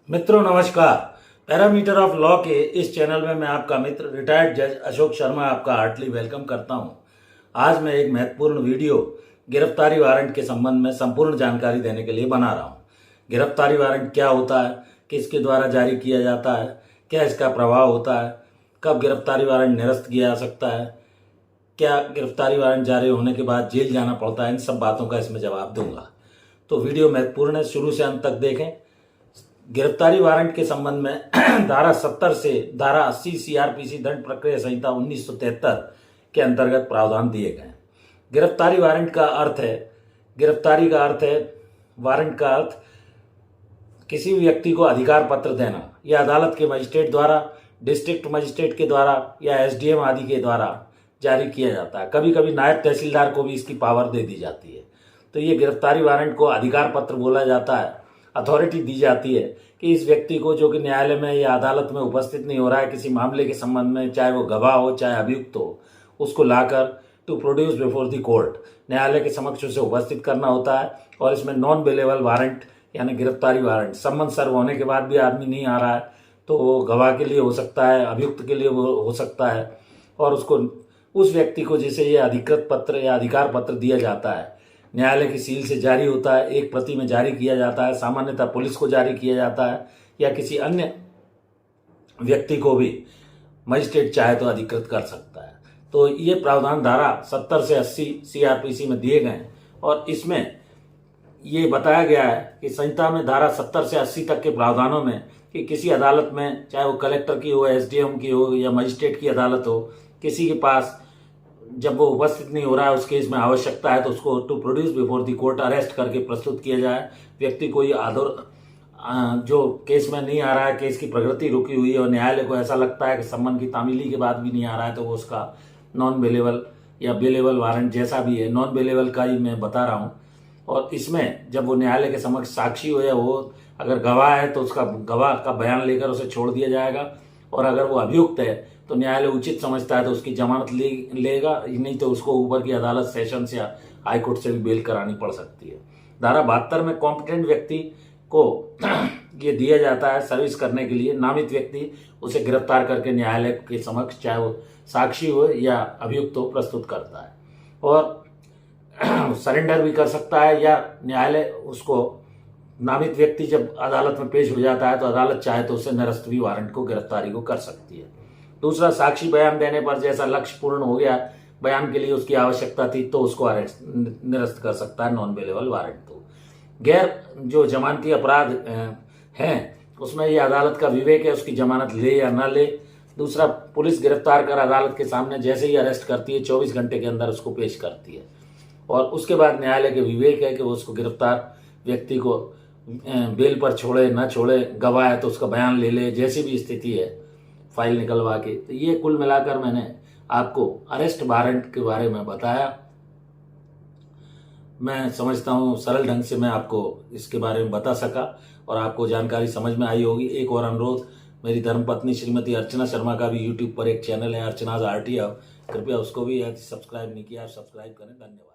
मित्रों नमस्कार। Parameter of law के इस चैनल में मैं आपका मित्र रिटायर्ड जज अशोक शर्मा आपका हार्टली वेलकम करता हूं। आज मैं एक महत्वपूर्ण वीडियो गिरफ्तारी वारंट के संबंध में संपूर्ण जानकारी देने के लिए बना रहा हूं। गिरफ्तारी वारंट क्या होता है, किसके द्वारा जारी किया जाता है, क्या इसका प्रभाव होता है, कब गिरफ्तारी वारंट निरस्त किया जा सकता है, क्या गिरफ्तारी वारंट जारी होने के बाद जेल जाना पड़ता है, इन सब बातों का इसमें जवाब दूंगा। तो वीडियो महत्वपूर्ण है, शुरू से अंत तक देखें। गिरफ्तारी वारंट के संबंध में धारा 70 से धारा 80 सीआरपीसी दंड प्रक्रिया संहिता 1973 के अंतर्गत प्रावधान दिए गए हैं। गिरफ्तारी वारंट का अर्थ है, गिरफ्तारी का अर्थ है, वारंट का अर्थ किसी भी व्यक्ति को अधिकार पत्र देना। यह अदालत के मजिस्ट्रेट द्वारा, डिस्ट्रिक्ट मजिस्ट्रेट के द्वारा या एसडीएम आदि के द्वारा जारी किया जाता है। कभी कभी नायब तहसीलदार को भी इसकी पावर दे दी जाती है। तो ये गिरफ्तारी वारंट को अधिकार पत्र बोला जाता है। अथॉरिटी दी जाती है कि इस व्यक्ति को, जो कि न्यायालय में या अदालत में उपस्थित नहीं हो रहा है किसी मामले के संबंध में, चाहे वो गवाह हो चाहे अभियुक्त हो, उसको लाकर to produce before the court, न्यायालय के समक्ष उसे उपस्थित करना होता है। और इसमें नॉन बेलेबल वारंट यानी गिरफ्तारी वारंट, सम्मन सर्व होने के बाद भी आदमी नहीं आ रहा है तो वो गवाह के लिए हो सकता है, अभियुक्त के लिए हो सकता है, और उसको, उस व्यक्ति को जिसे ये अधिकृत पत्र या अधिकार पत्र दिया जाता है, न्यायालय की सील से जारी होता है, एक प्रति में जारी किया जाता है, सामान्यतः पुलिस को जारी किया जाता है या किसी अन्य व्यक्ति को भी मजिस्ट्रेट चाहे तो अधिकृत कर सकता है। तो ये प्रावधान धारा 70 से 80 सीआरपीसी में दिए गए हैं और इसमें ये बताया गया है कि संहिता में धारा 70 से 80 तक के प्रावधानों में कि किसी अदालत में, चाहे वो कलेक्टर की हो, एसडीएम की हो या मजिस्ट्रेट की अदालत हो, किसी के पास जब वो उपस्थित नहीं हो रहा है उस केस में आवश्यकता है तो उसको to produce before the court arrest करके प्रस्तुत किया जाए। व्यक्ति कोई जो केस में नहीं आ रहा है, केस की प्रगति रुकी हुई है और न्यायालय को ऐसा लगता है कि सम्मन की तामीली के बाद भी नहीं आ रहा है, तो वो उसका नॉन बेलेबल या बेलेबल वारंट जैसा भी है, नॉन बेलेबल का ही मैं बता रहा हूँ। और इसमें जब वो न्यायालय के समक्ष साक्षी हो या वो अगर गवाह है तो उसका गवाह का बयान लेकर उसे छोड़ दिया जाएगा, और अगर वो अभियुक्त है तो न्यायालय उचित समझता है तो उसकी जमानत लेगा, नहीं तो उसको ऊपर की अदालत, सेशंस या हाईकोर्ट से भी बेल करानी पड़ सकती है। धारा 72 में कॉम्पिटेंट व्यक्ति को ये दिया जाता है सर्विस करने के लिए, नामित व्यक्ति उसे गिरफ्तार करके न्यायालय के समक्ष, चाहे वो साक्षी हो या अभियुक्त हो, प्रस्तुत करता है और सरेंडर भी कर सकता है, या न्यायालय उसको, नामित व्यक्ति जब अदालत में पेश हो जाता है तो अदालत चाहे तो उसे निरस्त भी वारंट को, गिरफ्तारी को कर सकती है। दूसरा, साक्षी बयान देने पर जैसा लक्ष्य पूर्ण हो गया, बयान के लिए उसकी आवश्यकता थी तो उसको अरेस्ट, निरस्त कर सकता है नॉन बेलेबल वारंट। तो गैर जो जमानती अपराध हैं उसमें ये अदालत का विवेक है, उसकी जमानत ले या ना ले। दूसरा, पुलिस गिरफ्तार कर अदालत के सामने जैसे ही अरेस्ट करती है 24 घंटे के अंदर उसको पेश करती है, और उसके बाद न्यायालय के विवेक है कि वो उसको गिरफ्तार व्यक्ति को बेल पर छोड़े ना छोड़े, गवाह है तो उसका बयान ले ले, जैसी भी स्थिति है फाइल निकलवा के। तो ये कुल मिलाकर मैंने आपको अरेस्ट वारंट के बारे में बताया। मैं समझता हूँ सरल ढंग से मैं आपको इसके बारे में बता सका और आपको जानकारी समझ में आई होगी। एक और अनुरोध, मेरी धर्मपत्नी श्रीमती अर्चना शर्मा का भी यूट्यूब पर एक चैनल है, अर्चनाज आरटी, कृपया उसको भी सब्सक्राइब नहीं किया, आप सब्सक्राइब करें। धन्यवाद।